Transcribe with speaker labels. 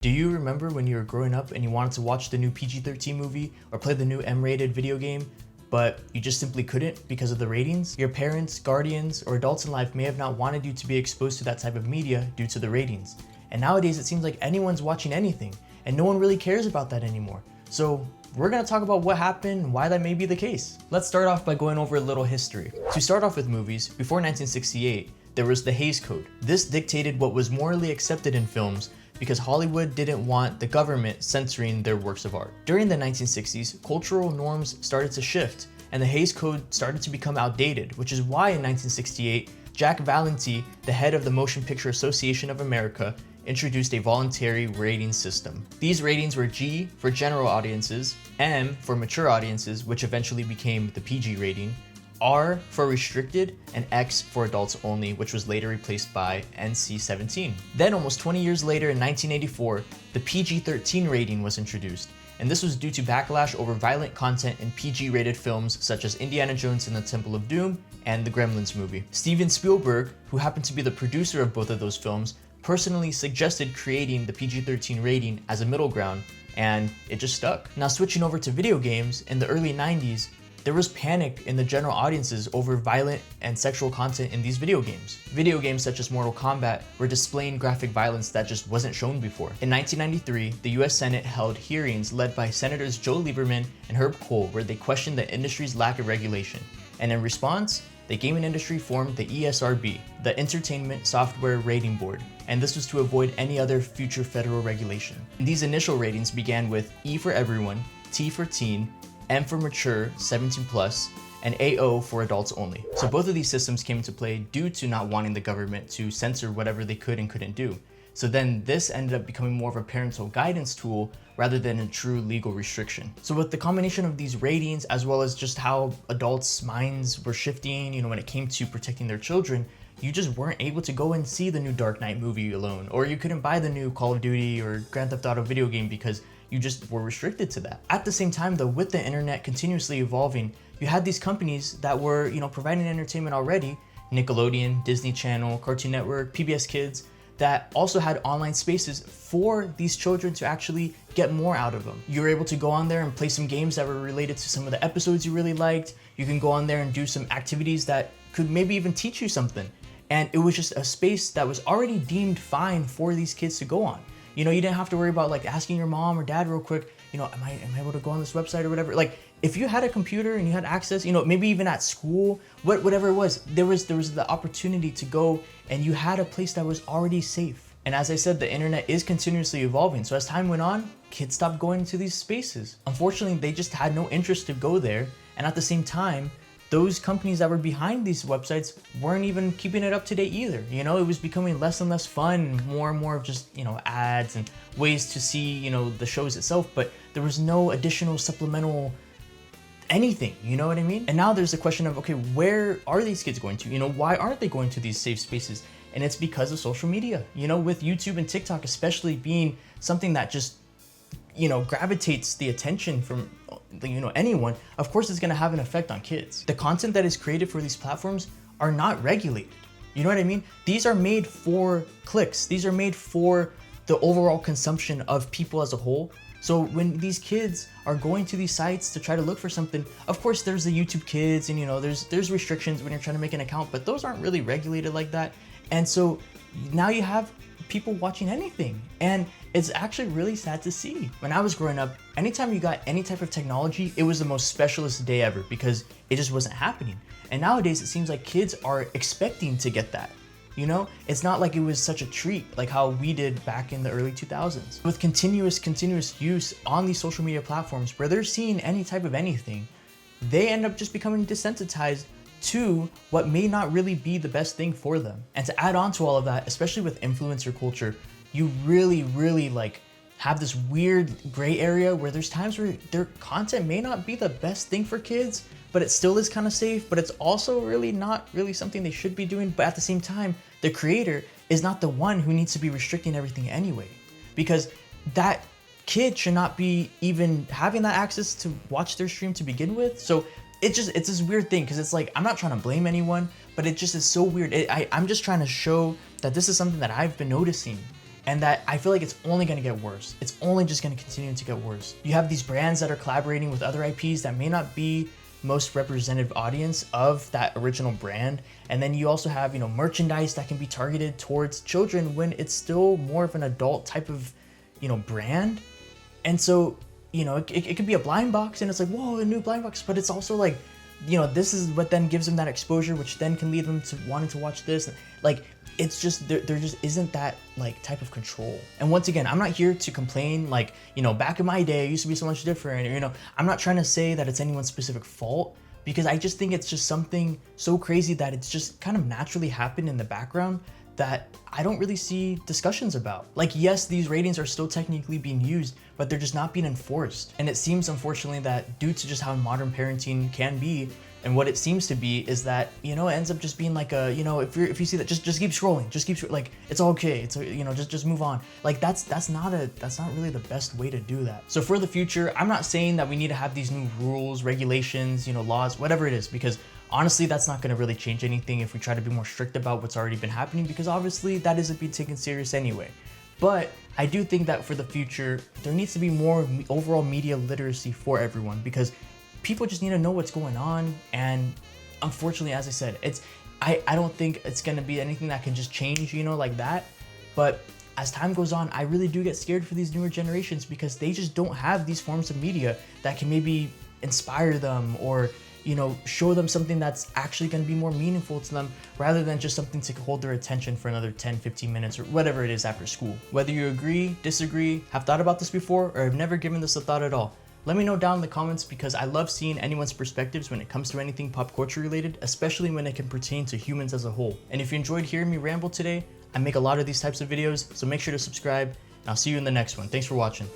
Speaker 1: Do you remember when you were growing up and you wanted to watch the new PG-13 movie or play the new M-rated video game, but you just simply couldn't because of the ratings? Your parents, guardians, or adults in life may have not wanted you to be exposed to that type of media due to the ratings. And nowadays it seems like anyone's watching anything, and no one really cares about that anymore. So we're gonna talk about what happened and why that may be the case. Let's start off by going over a little history. To start off with movies, before 1968, there was the Hays Code. This dictated what was morally accepted in films because Hollywood didn't want the government censoring their works of art. During the 1960s, cultural norms started to shift, and the Hays Code started to become outdated, which is why in 1968, Jack Valenti, the head of the Motion Picture Association of America, introduced a voluntary rating system. These ratings were G for general audiences, M for mature audiences, which eventually became the PG rating, R for restricted, and X for adults only, which was later replaced by NC-17. Then almost 20 years later in 1984, the PG-13 rating was introduced, and this was due to backlash over violent content in PG-rated films such as Indiana Jones and the Temple of Doom and the Gremlins movie. Steven Spielberg, who happened to be the producer of both of those films, personally suggested creating the PG-13 rating as a middle ground, and it just stuck. Now switching over to video games, in the early 90s, there was panic in the general audiences over violent and sexual content in these video games. Video games such as Mortal Kombat were displaying graphic violence that just wasn't shown before. In 1993, the US Senate held hearings led by Senators Joe Lieberman and Herb Kohl, where they questioned the industry's lack of regulation. And in response, the gaming industry formed the ESRB, the Entertainment Software Rating Board, and this was to avoid any other future federal regulation. These initial ratings began with E for everyone, T for teen, M for mature, 17 plus, and AO for adults only. So both of these systems came into play due to not wanting the government to censor whatever they could and couldn't do. So then this ended up becoming more of a parental guidance tool rather than a true legal restriction. So with the combination of these ratings, as well as just how adults' minds were shifting, when it came to protecting their children, you just weren't able to go and see the new Dark Knight movie alone, or you couldn't buy the new Call of Duty or Grand Theft Auto video game because you just were restricted to that. At the same time though, with the internet continuously evolving, you had these companies that were, providing entertainment already, Nickelodeon, Disney Channel, Cartoon Network, PBS Kids, that also had online spaces for these children to actually get more out of them. You were able to go on there and play some games that were related to some of the episodes you really liked. You can go on there and do some activities that could maybe even teach you something. And it was just a space that was already deemed fine for these kids to go on. You didn't have to worry about asking your mom or dad real quick, am I able to go on this website or whatever? If you had a computer and you had access, maybe even at school, whatever it was, there was the opportunity to go, and you had a place that was already safe. And as I said, the internet is continuously evolving. So as time went on, kids stopped going to these spaces. Unfortunately, they just had no interest to go there. And at the same time, those companies that were behind these websites weren't even keeping it up to date either. It was becoming less and less fun, more and more of just, ads and ways to see, the shows itself, but there was no additional supplemental anything, you know what I mean? And now there's the question of, okay, where are these kids going to? Why aren't they going to these safe spaces? And it's because of social media, with YouTube and TikTok especially being something that just, gravitates the attention from anyone. Of course it's going to have an effect on kids. The content that is created for these platforms are not regulated. You know what I mean? These are made for clicks. These are made for the overall consumption of people as a whole. So when these kids are going to these sites to try to look for something, of course there's the YouTube Kids, and there's restrictions when you're trying to make an account, but those aren't really regulated like that. And so now you have people watching anything, and it's actually really sad to see. When I was growing up, anytime you got any type of technology, it was the most specialist day ever because it just wasn't happening. And nowadays it seems like kids are expecting to get that. It's not like it was such a treat like how we did back in the early 2000s. With continuous use on these social media platforms where they're seeing any type of anything, they end up just becoming desensitized to what may not really be the best thing for them. And to add on to all of that, especially with influencer culture, you really have this weird gray area where there's times where their content may not be the best thing for kids, but it still is kind of safe, but it's also really not really something they should be doing. But at the same time, the creator is not the one who needs to be restricting everything anyway, because that kid should not be even having that access to watch their stream to begin with. So it's this weird thing, because it's I'm not trying to blame anyone, but it just is so weird. I'm just trying to show that this is something that I've been noticing. and that I feel like it's only gonna get worse. It's only just gonna continue to get worse. You have these brands that are collaborating with other IPs that may not be most representative audience of that original brand. And then you also have, merchandise that can be targeted towards children when it's still more of an adult type of, brand. And so, it could be a blind box and it's like, whoa, a new blind box, but it's also like, this is what then gives them that exposure, which then can lead them to wanting to watch this. Like, it's just, there just isn't that like type of control. And once again, I'm not here to complain, like, back in my day, it used to be so much different, or, I'm not trying to say that it's anyone's specific fault, because I just think it's just something so crazy that it's just kind of naturally happened in the background that I don't really see discussions about. Like, yes, these ratings are still technically being used, but they're just not being enforced. And it seems, unfortunately, that due to just how modern parenting can be, and what it seems to be is that, it ends up just being like a, if you see that, just keep scrolling, like, it's okay, it's, just move on. Like, that's not really the best way to do that. So for the future, I'm not saying that we need to have these new rules, regulations, laws, whatever it is, because honestly, that's not going to really change anything if we try to be more strict about what's already been happening, because obviously that isn't being taken serious anyway. But I do think that for the future, there needs to be more overall media literacy for everyone, because people just need to know what's going on. And unfortunately, as I said, I don't think it's going to be anything that can just change, like that. But as time goes on, I really do get scared for these newer generations, because they just don't have these forms of media that can maybe inspire them or show them something that's actually going to be more meaningful to them, rather than just something to hold their attention for another 10-15 minutes or whatever it is after school. Whether you agree, disagree, have thought about this before, or have never given this a thought at all, let me know down in the comments, because I love seeing anyone's perspectives when it comes to anything pop culture related, especially when it can pertain to humans as a whole. And if you enjoyed hearing me ramble today, I make a lot of these types of videos, so make sure to subscribe, and I'll see you in the next one. Thanks for watching.